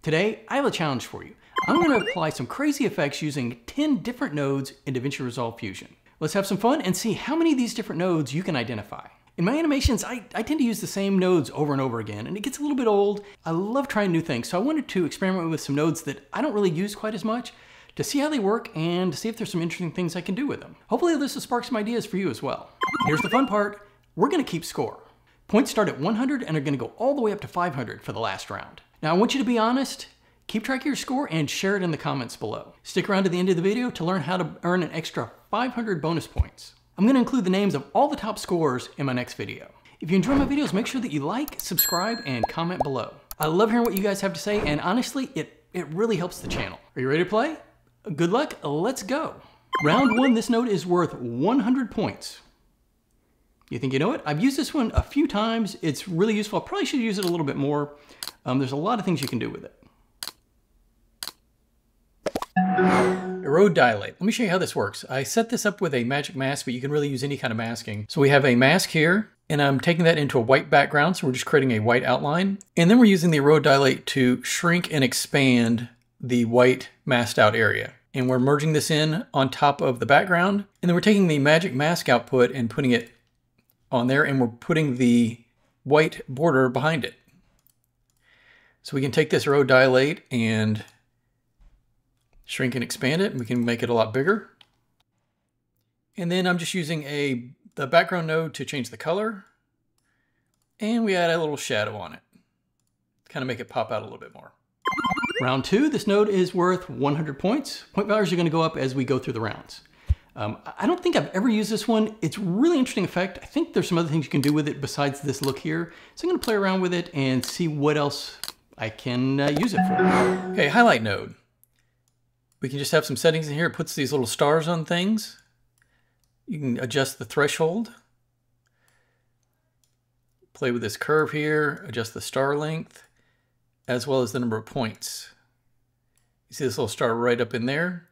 Today, I have a challenge for you. I'm going to apply some crazy effects using 10 different nodes in DaVinci Resolve Fusion. Let's have some fun and see how many of these different nodes you can identify. In my animations, I tend to use the same nodes over and over again, and it gets a little bit old. I love trying new things, so I wanted to experiment with some nodes that I don't really use quite as much to see how they work and to see if there's some interesting things I can do with them. Hopefully this will spark some ideas for you as well. Here's the fun part. We're going to keep score. Points start at 100 and are going to go all the way up to 500 for the last round. Now I want you to be honest, keep track of your score and share it in the comments below. Stick around to the end of the video to learn how to earn an extra 500 bonus points. I'm going to include the names of all the top scorers in my next video. If you enjoy my videos, make sure that you like, subscribe, and comment below. I love hearing what you guys have to say, and honestly, it really helps the channel. Are you ready to play? Good luck, let's go. Round one, this node is worth 100 points. You think you know it? I've used this one a few times. It's really useful. I probably should use it a little bit more. There's a lot of things you can do with it. Erode dilate. Let me show you how this works. I set this up with a magic mask, but you can really use any kind of masking. So we have a mask here, and I'm taking that into a white background, so we're just creating a white outline. And then we're using the erode dilate to shrink and expand the white masked out area. And we're merging this in on top of the background. And then we're taking the magic mask output and putting it on there, and we're putting the white border behind it. So we can take this erode dilate and shrink and expand it, and we can make it a lot bigger. And then I'm just using the background node to change the color. And we add a little shadow on it. Kind of make it pop out a little bit more. Round two, this node is worth 100 points. Point values are going to go up as we go through the rounds. I don't think I've ever used this one. It's a really interesting effect. I think there's some other things you can do with it besides this look here. So I'm going to play around with it and see what else I can use it for. Okay, highlight node. We can just have some settings in here. It puts these little stars on things. You can adjust the threshold. Play with this curve here, adjust the star length, as well as the number of points. You see this little star right up in there,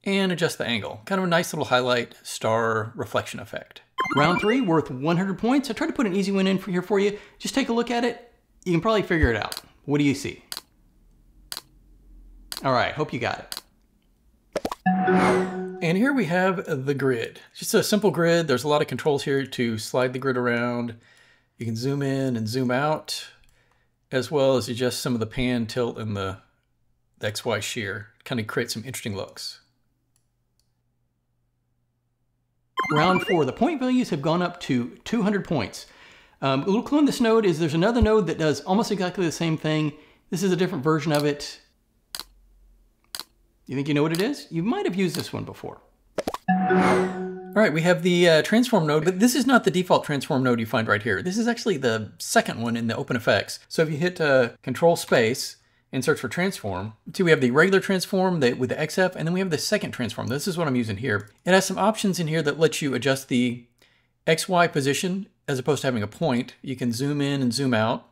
and adjust the angle. Kind of a nice little highlight star reflection effect. Round three, worth 100 points. I tried to put an easy one in here for you. Just take a look at it. You can probably figure it out. What do you see? All right, hope you got it. And here we have the grid. Just a simple grid. There's a lot of controls here to slide the grid around. You can zoom in and zoom out, as well as adjust some of the pan, tilt, and the XY shear. Kind of create some interesting looks. Round four, the point values have gone up to 200 points. A little clue on this node is there's another node that does almost exactly the same thing. This is a different version of it. You think you know what it is? You might have used this one before. All right, we have the transform node, but this is not the default transform node you find right here. This is actually the second one in the OpenEffects. So if you hit Control Space and search for transform, see we have the regular transform with the XF, and then we have the second transform. This is what I'm using here. It has some options in here that let you adjust the XY position as opposed to having a point. You can zoom in and zoom out.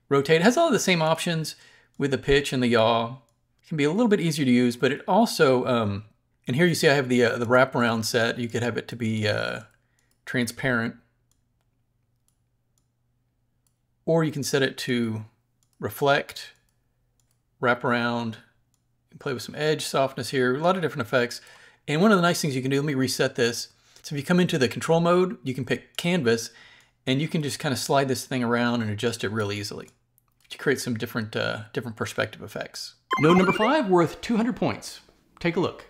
Rotate. It has all of the same options with the pitch and the yaw. It can be a little bit easier to use, but it also, and here you see I have the wraparound set. You could have it to be transparent, or you can set it to reflect, wrap around, play with some edge softness here, a lot of different effects. And one of the nice things you can do, let me reset this. So if you come into the control mode, you can pick canvas, and you can just kind of slide this thing around and adjust it real easily to create some different perspective effects. Node number five, worth 200 points. Take a look.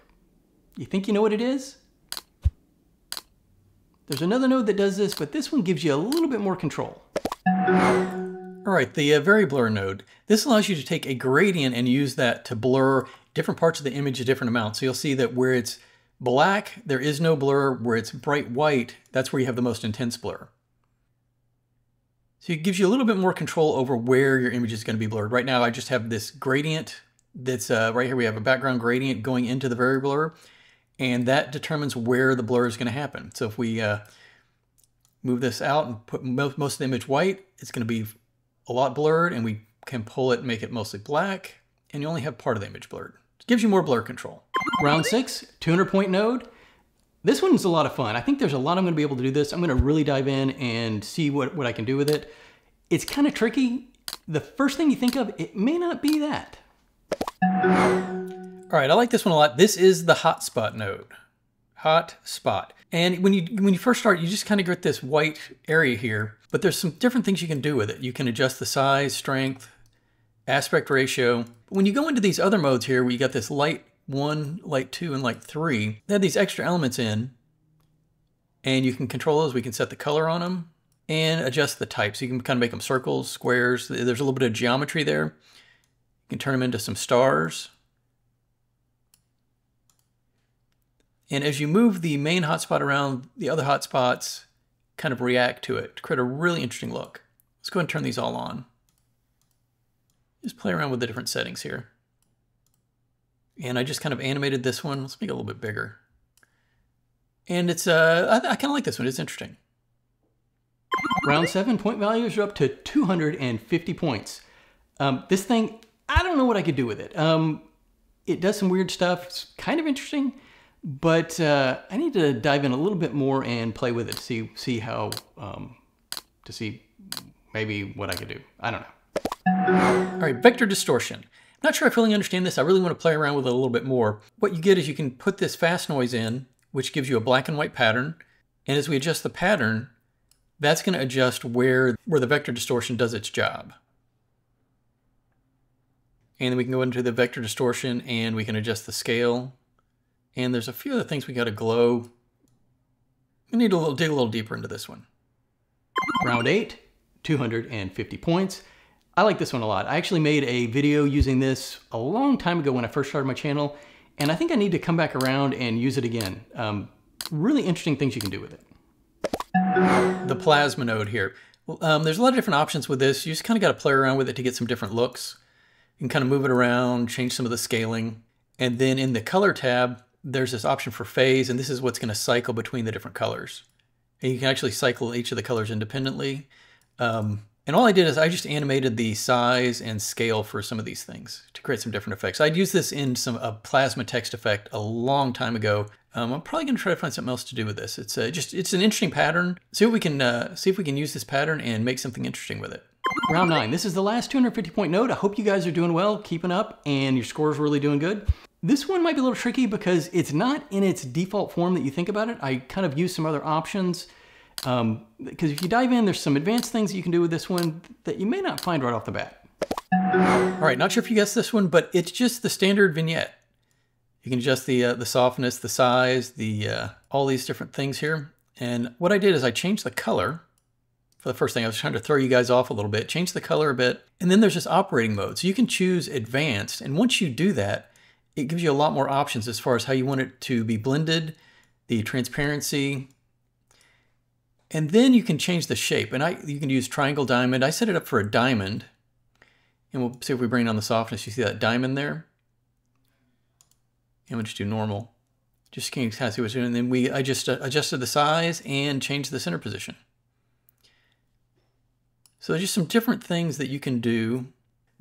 You think you know what it is? There's another node that does this, but this one gives you a little bit more control. All right, the Vari-Blur node. This allows you to take a gradient and use that to blur different parts of the image at different amounts. So you'll see that where it's black, there is no blur. Where it's bright white, that's where you have the most intense blur. So it gives you a little bit more control over where your image is going to be blurred. Right now, I just have this gradient that's right here. We have a background gradient going into the Vari-Blur, and that determines where the blur is going to happen. So if we move this out and put most of the image white, it's going to be a lot blurred, and we can pull it and make it mostly black, and you only have part of the image blurred. It gives you more blur control. Round six, 200 point node. This one's a lot of fun. I think there's a lot I'm going to be able to do this. I'm going to really dive in and see what I can do with it. It's kind of tricky. the first thing you think of, it may not be that. All right, I like this one a lot. This is the hotspot node. Hotspot. And when you first start, you just kind of get this white area here, but there's some different things you can do with it. You can adjust the size, strength, aspect ratio. When you go into these other modes here, where you got this light 1, light 2, and light 3, they have these extra elements in, and you can control those. We can set the color on them and adjust the type. So you can kind of make them circles, squares. There's a little bit of geometry there. You can turn them into some stars. And as you move the main hotspot around, the other hotspots kind of react to it to create a really interesting look. Let's go ahead and turn these all on. Just play around with the different settings here. And I just kind of animated this one. Let's make it a little bit bigger. And it's, I kind of like this one. It's interesting. Round 7 point values are up to 250 points. This thing, I don't know what I could do with it. It does some weird stuff. It's kind of interesting. But I need to dive in a little bit more and play with it to see how, to see maybe what I could do. I don't know. All right, vector distortion. I'm not sure I fully understand this. I really want to play around with it a little bit more. What you get is you can put this fast noise in, which gives you a black and white pattern. And as we adjust the pattern, that's going to adjust where the vector distortion does its job. And then we can go into the vector distortion and we can adjust the scale. And there's a few other things we got to glow. We need to dig a little deeper into this one. Round 8, 250 points. I like this one a lot. I actually made a video using this a long time ago when I first started my channel, and I think I need to come back around and use it again. Really interesting things you can do with it. The plasma node here. There's a lot of different options with this. You just kind of got to play around with it to get some different looks. You can kind of move it around, change some of the scaling. And then in the color tab, there's this option for phase, and this is what's going to cycle between the different colors. And you can actually cycle each of the colors independently. And all I did is I just animated the size and scale for some of these things to create some different effects. I'd used this in a plasma text effect a long time ago. I'm probably going to try to find something else to do with this. It's an interesting pattern. See if we can use this pattern and make something interesting with it. Round 9. This is the last 250 point node. I hope you guys are doing well, keeping up, and your score's really doing good. This one might be a little tricky because it's not in its default form that you think about it. I kind of used some other options because if you dive in, there's some advanced things that you can do with this one that you may not find right off the bat. All right, not sure if you guessed this one, but it's just the standard vignette. You can adjust the softness, the size, all these different things here. And what I did is I changed the color. For the first thing, I was trying to throw you guys off a little bit, change the color a bit, and then there's this operating mode. So you can choose advanced, and once you do that, it gives you a lot more options as far as how you want it to be blended, the transparency, and then you can change the shape. And you can use triangle, diamond. I set it up for a diamond, and we'll see if we bring on the softness. You see that diamond there? And we'll just do normal. Just can kind of see what's doing. And then I just adjusted the size and changed the center position. So there's just some different things that you can do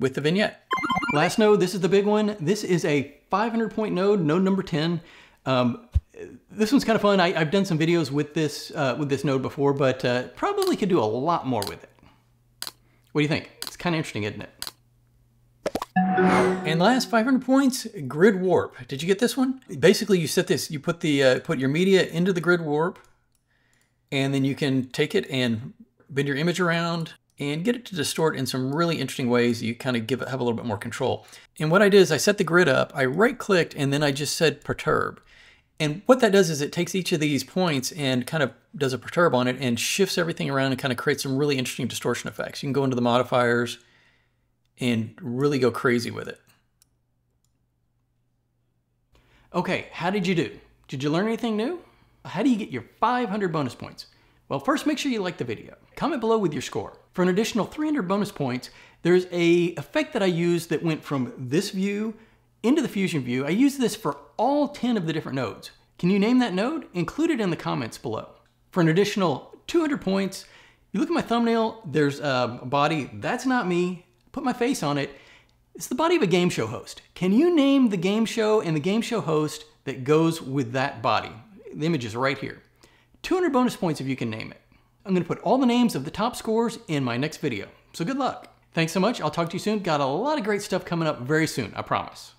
with the vignette. Last node, this is the big one. This is a 500 point node, node number 10. This one's kind of fun. I've done some videos with this node before, but probably could do a lot more with it. What do you think? It's kind of interesting, isn't it? And last 500 points, grid warp. Did you get this one? Basically, you set this. You put your media into the grid warp, and then you can take it and bend your image around and get it to distort in some really interesting ways. You kind of have a little bit more control. And what I did is I set the grid up, I right-clicked, and then I just said perturb. And what that does is it takes each of these points and kind of does a perturb on it and shifts everything around and kind of creates some really interesting distortion effects. You can go into the modifiers and really go crazy with it. Okay, how did you do? Did you learn anything new? How do you get your 500 bonus points? Well, first, make sure you like the video. Comment below with your score. For an additional 300 bonus points, there's an effect that I used that went from this view into the Fusion view. I used this for all 10 of the different nodes. Can you name that node? Include it in the comments below. For an additional 200 points, you look at my thumbnail, there's a body. That's not me. Put my face on it. It's the body of a game show host. Can you name the game show and the game show host that goes with that body? The image is right here. 200 bonus points if you can name it. I'm going to put all the names of the top scores in my next video. So good luck. Thanks so much. I'll talk to you soon. Got a lot of great stuff coming up very soon, I promise.